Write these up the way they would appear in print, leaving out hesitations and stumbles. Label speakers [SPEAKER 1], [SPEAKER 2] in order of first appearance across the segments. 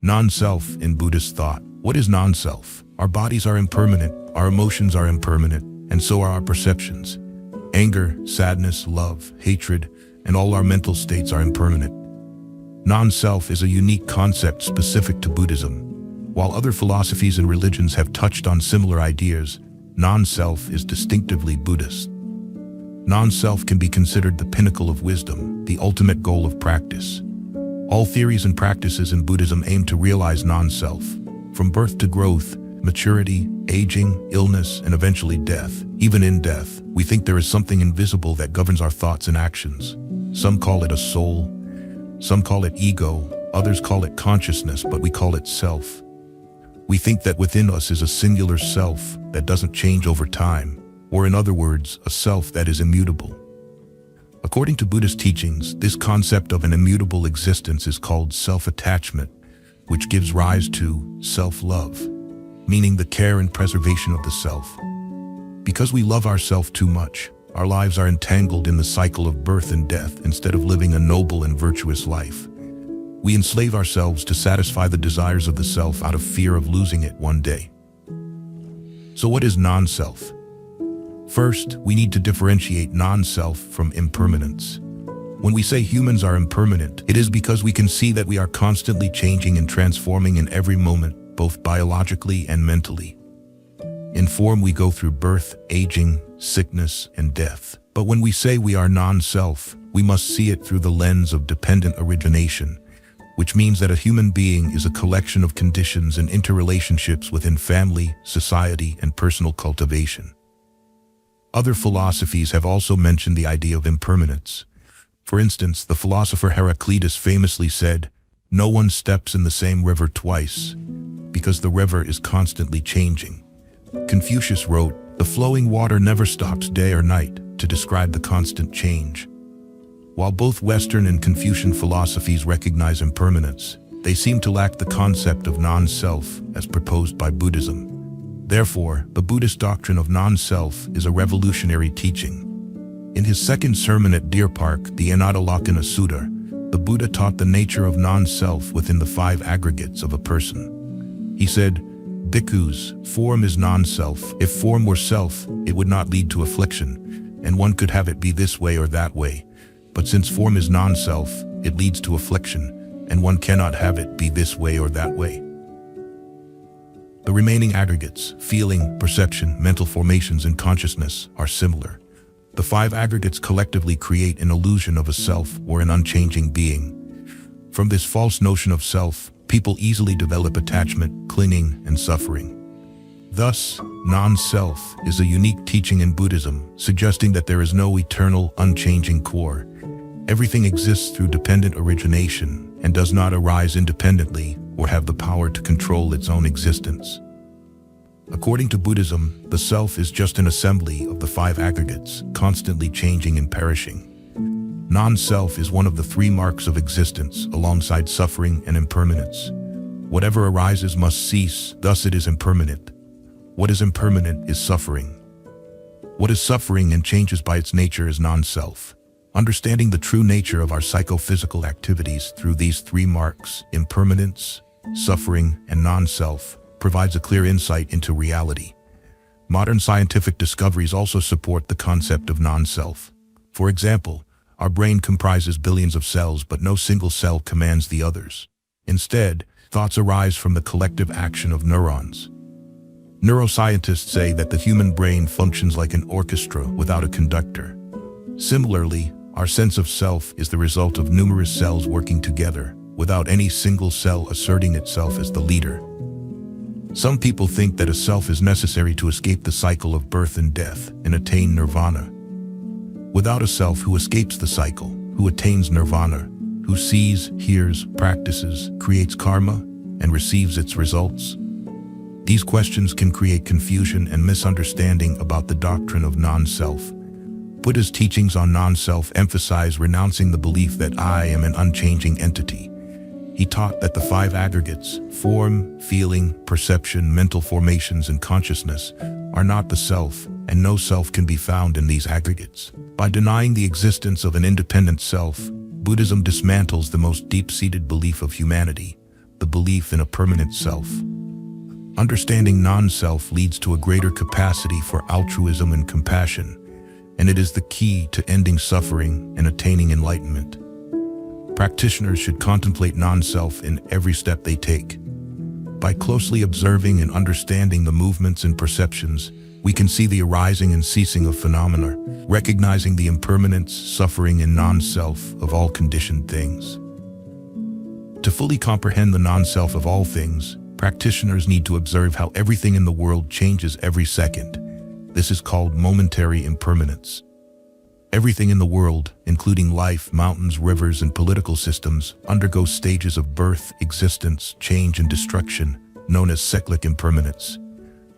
[SPEAKER 1] Non-self in Buddhist thought. What is non-self? Our bodies are impermanent, our emotions are impermanent, and so are our perceptions. Anger, sadness, love, hatred, and all our mental states are impermanent. Non-self is a unique concept specific to Buddhism. While other philosophies and religions have touched on similar ideas, non-self is distinctively Buddhist. Non-self can be considered the pinnacle of wisdom, the ultimate goal of practice. All theories and practices in Buddhism aim to realize non-self. From birth to growth, maturity, aging, illness, and eventually death. Even in death, we think there is something invisible that governs our thoughts and actions. Some call it a soul, some call it ego, others call it consciousness, but we call it self. We think that within us is a singular self that doesn't change over time, or in other words, a self that is immutable. According to Buddhist teachings, this concept of an immutable existence is called self-attachment, which gives rise to self-love, meaning the care and preservation of the self. Because we love ourselves too much, our lives are entangled in the cycle of birth and death instead of living a noble and virtuous life. We enslave ourselves to satisfy the desires of the self out of fear of losing it one day. So what is non-self? First, we need to differentiate non-self from impermanence. When we say humans are impermanent, it is because we can see that we are constantly changing and transforming in every moment, both biologically and mentally. In form, we go through birth, aging, sickness, and death. But when we say we are non-self, we must see it through the lens of dependent origination, which means that a human being is a collection of conditions and interrelationships within family, society, and personal cultivation. Other philosophies have also mentioned the idea of impermanence. For instance, the philosopher Heraclitus famously said, "No one steps in the same river twice, because the river is constantly changing." Confucius wrote, "The flowing water never stops day or night," to describe the constant change. While both Western and Confucian philosophies recognize impermanence, they seem to lack the concept of non-self as proposed by Buddhism. Therefore, the Buddhist doctrine of non-self is a revolutionary teaching. In his second sermon at Deer Park, the Anatthalakkhana Sutta, the Buddha taught the nature of non-self within the 5 aggregates of a person. He said, "Bhikkhus, form is non-self. If form were self, it would not lead to affliction, and one could have it be this way or that way. But since form is non-self, it leads to affliction, and one cannot have it be this way or that way." The remaining aggregates, feeling, perception, mental formations, and consciousness, are similar. The 5 aggregates collectively create an illusion of a self or an unchanging being. From this false notion of self, people easily develop attachment, clinging, and suffering. Thus, non-self is a unique teaching in Buddhism, suggesting that there is no eternal, unchanging core. Everything exists through dependent origination and does not arise independently or have the power to control its own existence. According to Buddhism, the self is just an assembly of the 5 aggregates, constantly changing and perishing. Non-self is one of the 3 marks of existence, alongside suffering and impermanence. Whatever arises must cease, thus it is impermanent. What is impermanent is suffering. What is suffering and changes by its nature is non-self. Understanding the true nature of our psychophysical activities through these 3 marks, impermanence, suffering, and non-self, provides a clear insight into reality. Modern scientific discoveries also support the concept of non-self. For example, our brain comprises billions of cells, but no single cell commands the others. Instead, thoughts arise from the collective action of neurons. Neuroscientists say that the human brain functions like an orchestra without a conductor. Similarly, our sense of self is the result of numerous cells working together, without any single cell asserting itself as the leader. Some people think that a self is necessary to escape the cycle of birth and death and attain nirvana. Without a self, who escapes the cycle, who attains nirvana, who sees, hears, practices, creates karma, and receives its results? These questions can create confusion and misunderstanding about the doctrine of non-self. Buddha's teachings on non-self emphasize renouncing the belief that I am an unchanging entity. He taught that the 5 aggregates, form, feeling, perception, mental formations, and consciousness, are not the self, and no self can be found in these aggregates. By denying the existence of an independent self, Buddhism dismantles the most deep-seated belief of humanity, the belief in a permanent self. Understanding non-self leads to a greater capacity for altruism and compassion, and it is the key to ending suffering and attaining enlightenment. Practitioners should contemplate non-self in every step they take. By closely observing and understanding the movements and perceptions, we can see the arising and ceasing of phenomena, recognizing the impermanence, suffering, and non-self of all conditioned things. To fully comprehend the non-self of all things, practitioners need to observe how everything in the world changes every second. This is called momentary impermanence. Everything in the world, including life, mountains, rivers, and political systems, undergoes stages of birth, existence, change, and destruction, known as cyclic impermanence.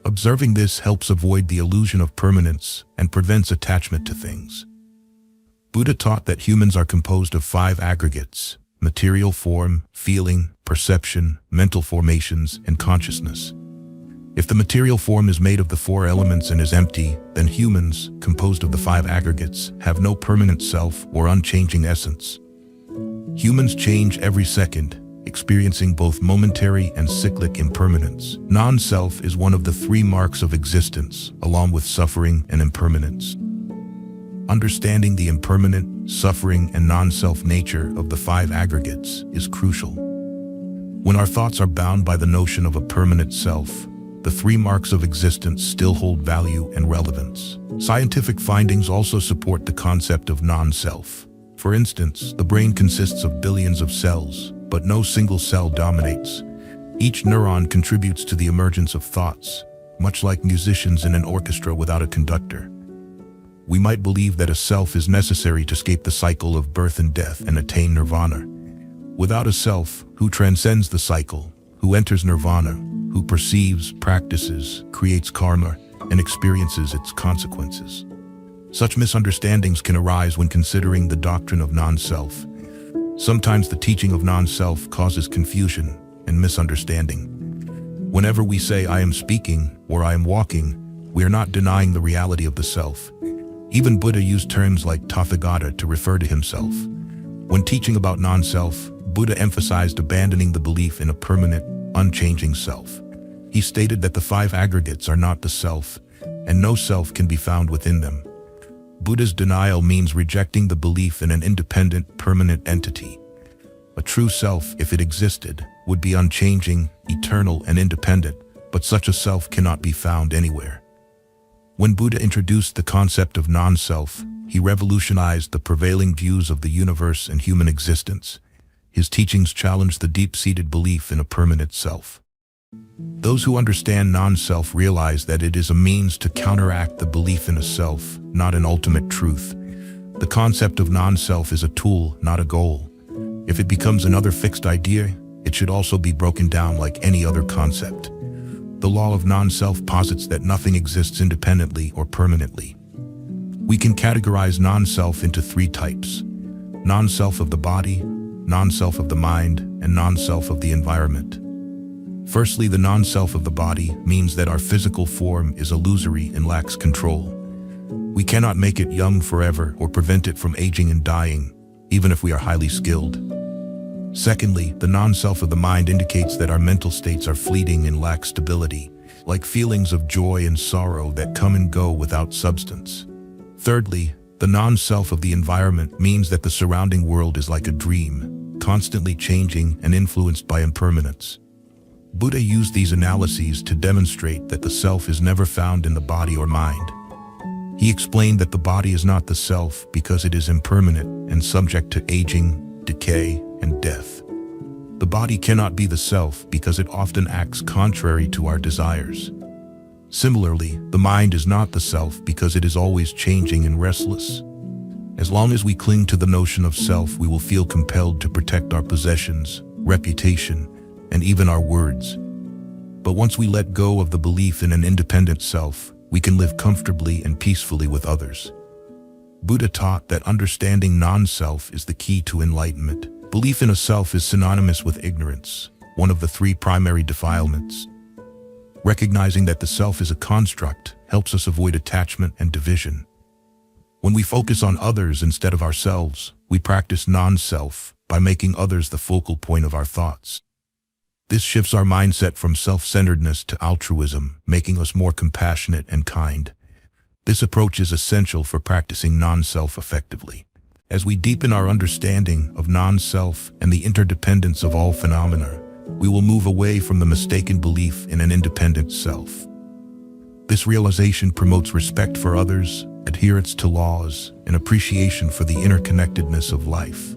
[SPEAKER 1] Observing this helps avoid the illusion of permanence and prevents attachment to things. Buddha taught that humans are composed of 5 aggregates: material form, feeling, perception, mental formations, and consciousness. If the material form is made of the 4 elements and is empty, then humans, composed of the 5 aggregates, have no permanent self or unchanging essence. Humans change every second, experiencing both momentary and cyclic impermanence. Non-self is one of the 3 marks of existence, along with suffering and impermanence. Understanding the impermanent, suffering, and non-self nature of the 5 aggregates is crucial. When our thoughts are bound by the notion of a permanent self, the 3 marks of existence still hold value and relevance. Scientific findings also support the concept of non-self. For instance, the brain consists of billions of cells, but no single cell dominates. Each neuron contributes to the emergence of thoughts, much like musicians in an orchestra without a conductor. We might believe that a self is necessary to escape the cycle of birth and death and attain nirvana. Without a self, who transcends the cycle, who enters nirvana, who perceives, practices, creates karma, and experiences its consequences. Such misunderstandings can arise when considering the doctrine of non-self. Sometimes the teaching of non-self causes confusion and misunderstanding. Whenever we say "I am speaking" or "I am walking," we are not denying the reality of the self. Even Buddha used terms like Tathagata to refer to himself. When teaching about non-self, Buddha emphasized abandoning the belief in a permanent, unchanging self. He stated that the 5 aggregates are not the self, and no self can be found within them. Buddha's denial means rejecting the belief in an independent, permanent entity. A true self, if it existed, would be unchanging, eternal, and independent, but such a self cannot be found anywhere. When Buddha introduced the concept of non-self, he revolutionized the prevailing views of the universe and human existence. His teachings challenged the deep-seated belief in a permanent self. Those who understand non-self realize that it is a means to counteract the belief in a self, not an ultimate truth. The concept of non-self is a tool, not a goal. If it becomes another fixed idea, it should also be broken down like any other concept. The law of non-self posits that nothing exists independently or permanently. We can categorize non-self into 3 types: non-self of the body, non-self of the mind, and non-self of the environment. Firstly, the non-self of the body means that our physical form is illusory and lacks control. We cannot make it young forever or prevent it from aging and dying, even if we are highly skilled. Secondly, the non-self of the mind indicates that our mental states are fleeting and lack stability, like feelings of joy and sorrow that come and go without substance. Thirdly, the non-self of the environment means that the surrounding world is like a dream, constantly changing and influenced by impermanence. Buddha used these analyses to demonstrate that the self is never found in the body or mind. He explained that the body is not the self because it is impermanent and subject to aging, decay, and death. The body cannot be the self because it often acts contrary to our desires. Similarly, the mind is not the self because it is always changing and restless. As long as we cling to the notion of self, we will feel compelled to protect our possessions, reputation, and even our words. But once we let go of the belief in an independent self, we can live comfortably and peacefully with others. Buddha taught that understanding non-self is the key to enlightenment. Belief in a self is synonymous with ignorance, one of the 3 primary defilements. Recognizing that the self is a construct helps us avoid attachment and division. When we focus on others instead of ourselves, we practice non-self by making others the focal point of our thoughts. This shifts our mindset from self-centeredness to altruism, making us more compassionate and kind. This approach is essential for practicing non-self effectively. As we deepen our understanding of non-self and the interdependence of all phenomena, we will move away from the mistaken belief in an independent self. This realization promotes respect for others, adherence to laws, and appreciation for the interconnectedness of life.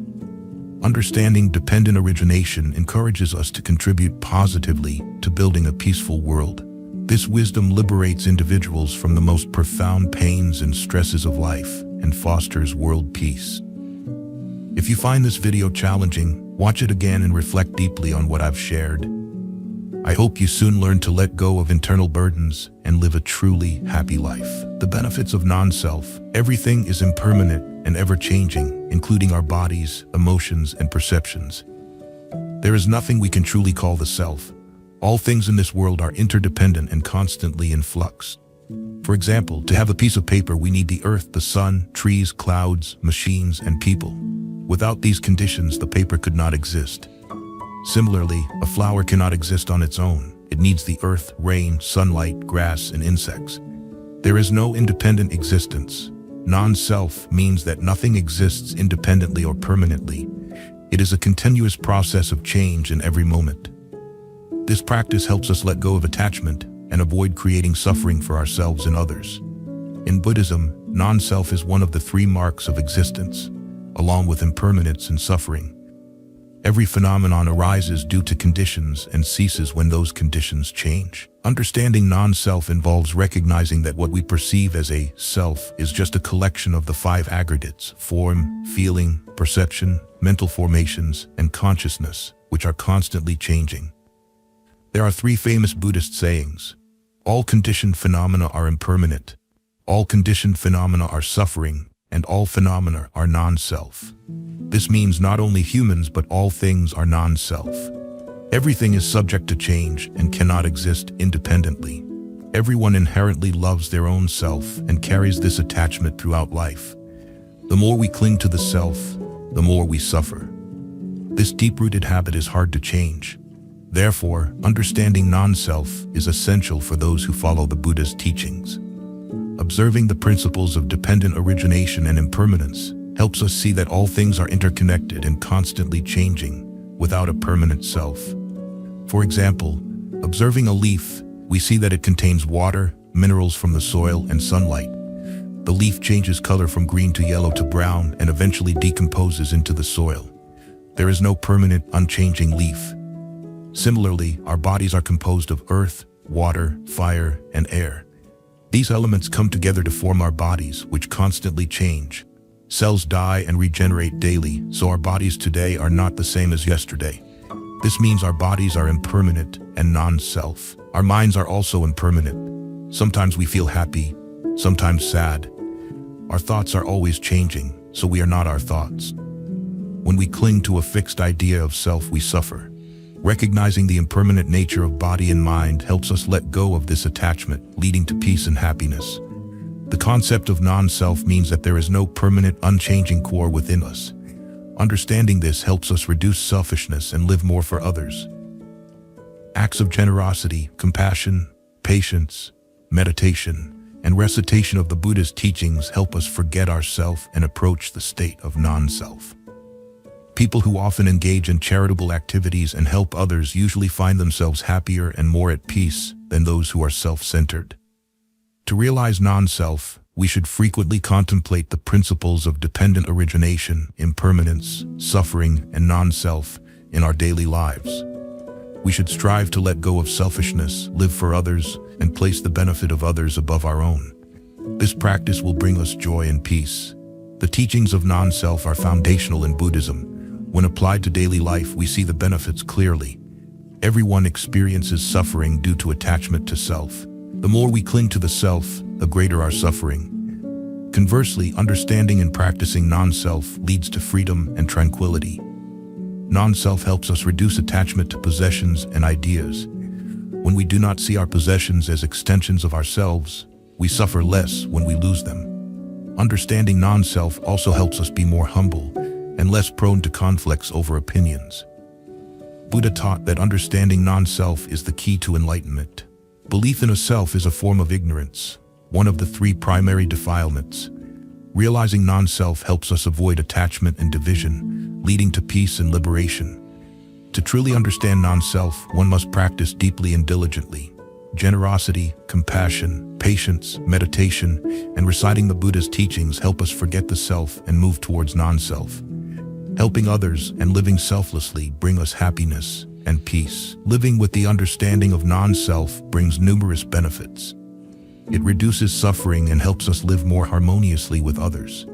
[SPEAKER 1] Understanding dependent origination encourages us to contribute positively to building a peaceful world. This wisdom liberates individuals from the most profound pains and stresses of life and fosters world peace. If you find this video challenging, watch it again and reflect deeply on what I've shared. I hope you soon learn to let go of internal burdens and live a truly happy life. The benefits of non-self. Everything is impermanent and ever-changing, including our bodies, emotions, and perceptions. There is nothing we can truly call the self. All things in this world are interdependent and constantly in flux. For example, to have a piece of paper, we need the earth, the sun, trees, clouds, machines, and people. Without these conditions, the paper could not exist. Similarly, a flower cannot exist on its own. It needs the earth, rain, sunlight, grass, and insects. There is no independent existence. Non-self means that nothing exists independently or permanently. It is a continuous process of change in every moment. This practice helps us let go of attachment and avoid creating suffering for ourselves and others. In Buddhism, non-self is one of the three marks of existence, along with impermanence and suffering. Every phenomenon arises due to conditions and ceases when those conditions change. Understanding non-self involves recognizing that what we perceive as a self is just a collection of the five aggregates: form, feeling, perception, mental formations, and consciousness, which are constantly changing. There are three famous Buddhist sayings. All conditioned phenomena are impermanent. All conditioned phenomena are suffering, and all phenomena are non-self. This means not only humans, but all things are non-self. Everything is subject to change and cannot exist independently. Everyone inherently loves their own self and carries this attachment throughout life. The more we cling to the self, the more we suffer. This deep-rooted habit is hard to change. Therefore, understanding non-self is essential for those who follow the Buddhist teachings. Observing the principles of dependent origination and impermanence helps us see that all things are interconnected and constantly changing, without a permanent self. For example, observing a leaf, we see that it contains water, minerals from the soil, and sunlight. The leaf changes color from green to yellow to brown and eventually decomposes into the soil. There is no permanent, unchanging leaf. Similarly, our bodies are composed of earth, water, fire, and air. These elements come together to form our bodies, which constantly change. Cells die and regenerate daily, so our bodies today are not the same as yesterday. This means our bodies are impermanent and non-self. Our minds are also impermanent. Sometimes we feel happy, sometimes sad. Our thoughts are always changing, so we are not our thoughts. When we cling to a fixed idea of self, we suffer. Recognizing the impermanent nature of body and mind helps us let go of this attachment, leading to peace and happiness. The concept of non-self means that there is no permanent, unchanging core within us. Understanding this helps us reduce selfishness and live more for others. Acts of generosity, compassion, patience, meditation, and recitation of the Buddhist teachings help us forget ourself and approach the state of non-self. People who often engage in charitable activities and help others usually find themselves happier and more at peace than those who are self-centered. To realize non-self, we should frequently contemplate the principles of dependent origination, impermanence, suffering, and non-self in our daily lives. We should strive to let go of selfishness, live for others, and place the benefit of others above our own. This practice will bring us joy and peace. The teachings of non-self are foundational in Buddhism. When applied to daily life, we see the benefits clearly. Everyone experiences suffering due to attachment to self. The more we cling to the self, the greater our suffering. Conversely, understanding and practicing non-self leads to freedom and tranquility. Non-self helps us reduce attachment to possessions and ideas. When we do not see our possessions as extensions of ourselves, we suffer less when we lose them. Understanding non-self also helps us be more humble and less prone to conflicts over opinions. Buddha taught that understanding non-self is the key to enlightenment. Belief in a self is a form of ignorance, one of the three primary defilements. Realizing non-self helps us avoid attachment and division, leading to peace and liberation. To truly understand non-self, one must practice deeply and diligently. Generosity, compassion, patience, meditation, and reciting the Buddha's teachings help us forget the self and move towards non-self. Helping others and living selflessly bring us happiness and peace. Living with the understanding of non-self brings numerous benefits. It reduces suffering and helps us live more harmoniously with others.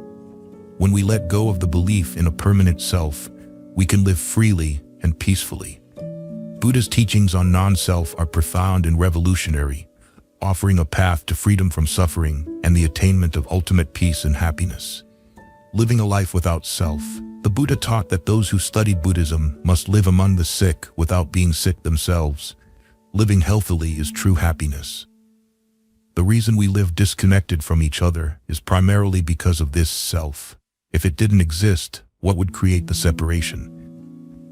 [SPEAKER 1] When we let go of the belief in a permanent self, we can live freely and peacefully. Buddha's teachings on non-self are profound and revolutionary, offering a path to freedom from suffering and the attainment of ultimate peace and happiness. Living a life without self. The Buddha taught that those who studied Buddhism must live among the sick without being sick themselves. Living healthily is true happiness. The reason we live disconnected from each other is primarily because of this self. If it didn't exist, what would create the separation?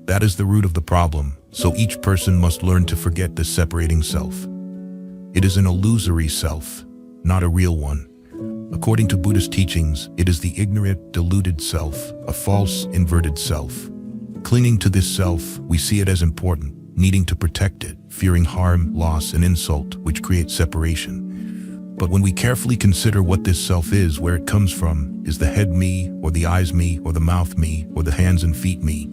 [SPEAKER 1] That is the root of the problem, so each person must learn to forget this separating self. It is an illusory self, not a real one. According to Buddhist teachings, it is the ignorant, deluded self, a false, inverted self. Clinging to this self, we see it as important, needing to protect it, fearing harm, loss, and insult, which creates separation. But when we carefully consider what this self is, where it comes from, is the head me, or the eyes me, or the mouth me, or the hands and feet me,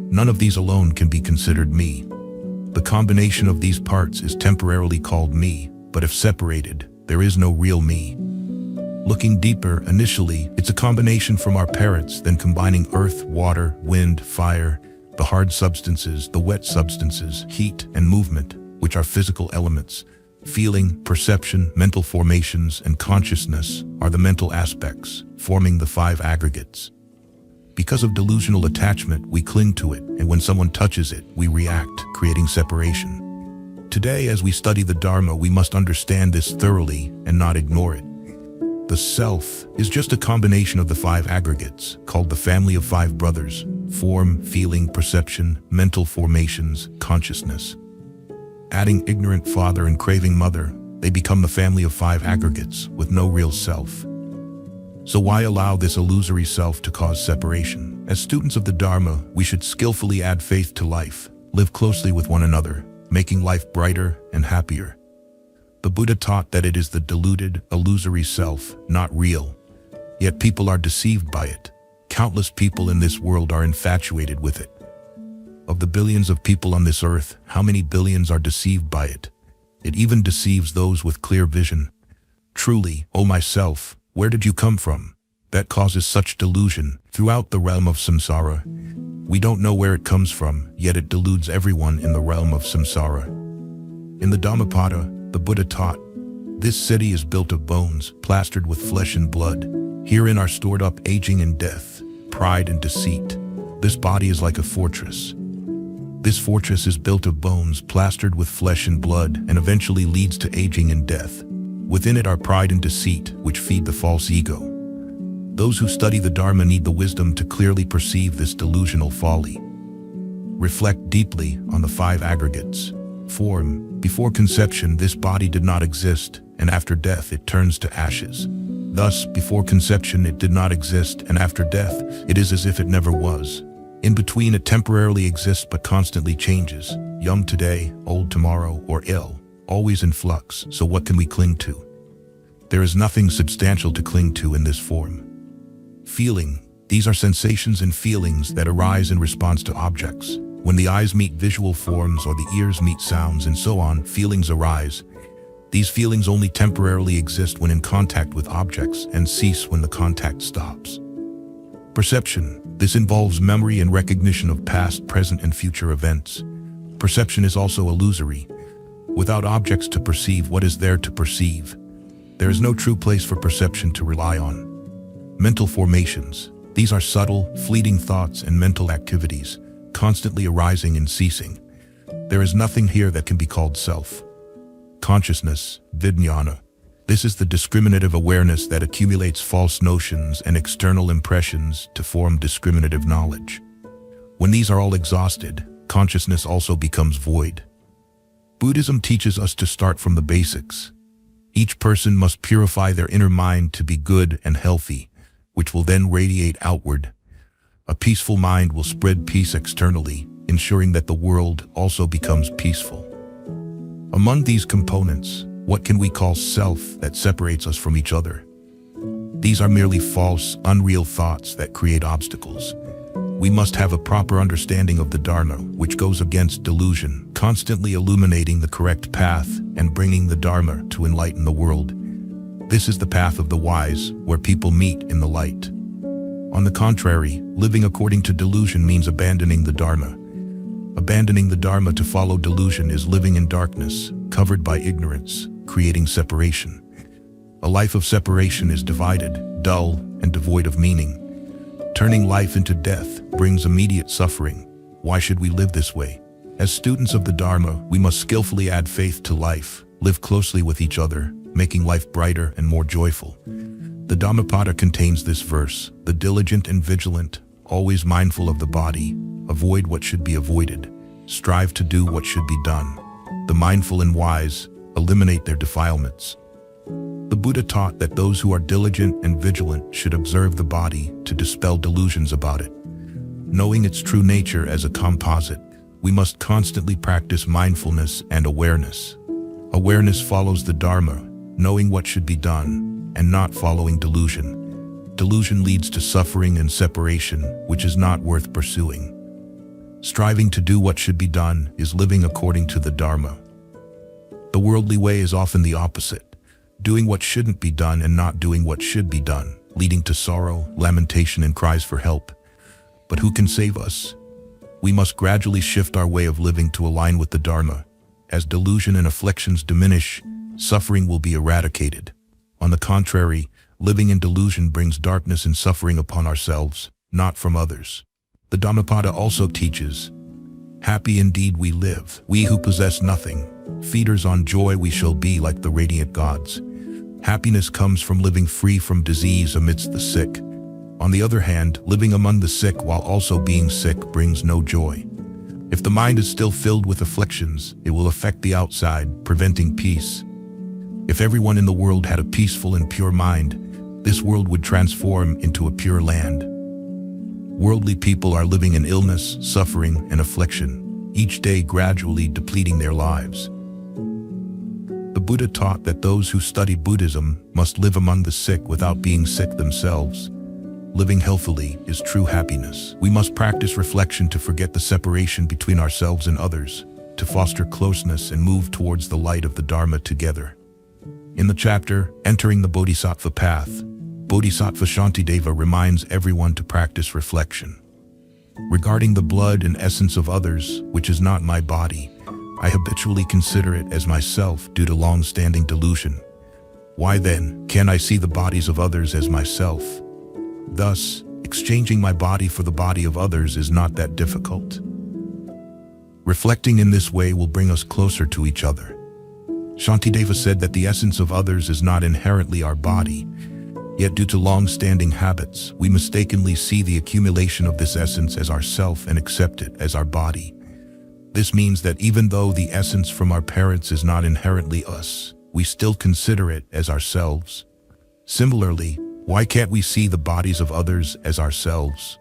[SPEAKER 1] none of these alone can be considered me. The combination of these parts is temporarily called me, but if separated, there is no real me. Looking deeper, initially, it's a combination from our parents, then combining earth, water, wind, fire, the hard substances, the wet substances, heat, and movement, which are physical elements. Feeling, perception, mental formations, and consciousness are the mental aspects, forming the five aggregates. Because of delusional attachment, we cling to it, and when someone touches it, we react, creating separation. Today, as we study the Dharma, we must understand this thoroughly and not ignore it. The self is just a combination of the five aggregates, called the family of five brothers: form, feeling, perception, mental formations, consciousness. Adding ignorant father and craving mother, they become the family of five aggregates with no real self. So why allow this illusory self to cause separation? As students of the Dharma, we should skillfully add faith to life, live closely with one another, making life brighter and happier. The Buddha taught that it is the deluded, illusory self, not real. Yet people are deceived by it. Countless people in this world are infatuated with it. Of the billions of people on this earth, how many billions are deceived by it? It even deceives those with clear vision. Truly, O myself, where did you come from? That causes such delusion throughout the realm of samsara. We don't know where it comes from, yet it deludes everyone in the realm of samsara. In the Dhammapada, the Buddha taught, "This city is built of bones, plastered with flesh and blood. Herein are stored up aging and death, pride and deceit. This body is like a fortress. This fortress is built of bones, plastered with flesh and blood, and eventually leads to aging and death. Within it are pride and deceit, which feed the false ego." Those who study the Dharma need the wisdom to clearly perceive this delusional folly. Reflect deeply on the five aggregates. Form. Before conception, this body did not exist, and after death it turns to ashes. Thus, before conception it did not exist, and after death it is as if it never was. In between, it temporarily exists but constantly changes. Young today, old tomorrow, or ill, always in flux. So what can we cling to? There is nothing substantial to cling to in this form. Feeling. These are sensations and feelings that arise in response to objects. When the eyes meet visual forms or the ears meet sounds and so on, feelings arise. These feelings only temporarily exist when in contact with objects and cease when the contact stops. Perception. This involves memory and recognition of past, present, and future events. Perception is also illusory. Without objects to perceive, what is there to perceive? There is no true place for perception to rely on. Mental formations. These are subtle, fleeting thoughts and mental activities, constantly arising and ceasing. There is nothing here that can be called self. Consciousness, vijnana. This is the discriminative awareness that accumulates false notions and external impressions to form discriminative knowledge. When these are all exhausted, consciousness also becomes void. Buddhism teaches us to start from the basics. Each person must purify their inner mind to be good and healthy, which will then radiate outward. A peaceful mind will spread peace externally, ensuring that the world also becomes peaceful. Among these components, what can we call self that separates us from each other? These are merely false, unreal thoughts that create obstacles. We must have a proper understanding of the Dharma, which goes against delusion, constantly illuminating the correct path and bringing the Dharma to enlighten the world. This is the path of the wise, where people meet in the light. On the contrary, living according to delusion means abandoning the Dharma. Abandoning the Dharma to follow delusion is living in darkness, covered by ignorance, creating separation. A life of separation is divided, dull, and devoid of meaning. Turning life into death brings immediate suffering. Why should we live this way? As students of the Dharma, we must skillfully add faith to life, live closely with each other, making life brighter and more joyful. The Dhammapada contains this verse: the diligent and vigilant, always mindful of the body, avoid what should be avoided, strive to do what should be done. The mindful and wise eliminate their defilements. The Buddha taught that those who are diligent and vigilant should observe the body to dispel delusions about it. Knowing its true nature as a composite, we must constantly practice mindfulness and awareness. Awareness follows the Dharma, knowing what should be done, and not following delusion. Delusion leads to suffering and separation, which is not worth pursuing. Striving to do what should be done is living according to the Dharma. The worldly way is often the opposite. Doing what shouldn't be done and not doing what should be done, leading to sorrow, lamentation, and cries for help. But who can save us? We must gradually shift our way of living to align with the Dharma. As delusion and afflictions diminish, suffering will be eradicated. On the contrary, living in delusion brings darkness and suffering upon ourselves, not from others. The Dhammapada also teaches, happy indeed we live, we who possess nothing. Feeders on joy we shall be like the radiant gods. Happiness comes from living free from disease amidst the sick. On the other hand, living among the sick while also being sick brings no joy. If the mind is still filled with afflictions, it will affect the outside, preventing peace. If everyone in the world had a peaceful and pure mind, this world would transform into a pure land. Worldly people are living in illness, suffering, and affliction, each day gradually depleting their lives. The Buddha taught that those who study Buddhism must live among the sick without being sick themselves. Living healthily is true happiness. We must practice reflection to forget the separation between ourselves and others, to foster closeness and move towards the light of the Dharma together. In the chapter, Entering the Bodhisattva Path, Bodhisattva Shantideva reminds everyone to practice reflection. Regarding the blood and essence of others, which is not my body, I habitually consider it as myself due to long-standing delusion. Why then can I see the bodies of others as myself? Thus, exchanging my body for the body of others is not that difficult. Reflecting in this way will bring us closer to each other. Shantideva said that the essence of others is not inherently our body, yet due to long-standing habits, we mistakenly see the accumulation of this essence as ourself and accept it as our body. This means that even though the essence from our parents is not inherently us, we still consider it as ourselves. Similarly, why can't we see the bodies of others as ourselves?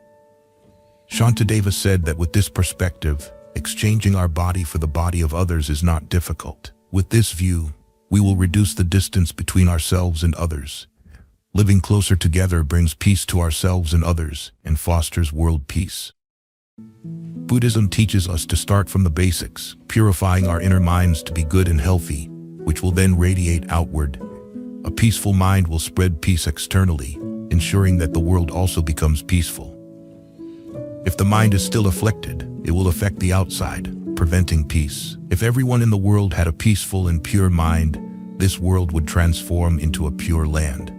[SPEAKER 1] Shantideva said that with this perspective, exchanging our body for the body of others is not difficult. With this view, we will reduce the distance between ourselves and others. Living closer together brings peace to ourselves and others and fosters world peace. Buddhism teaches us to start from the basics, purifying our inner minds to be good and healthy, which will then radiate outward. A peaceful mind will spread peace externally, ensuring that the world also becomes peaceful. If the mind is still afflicted, it will affect the outside, preventing peace. If everyone in the world had a peaceful and pure mind, this world would transform into a pure land.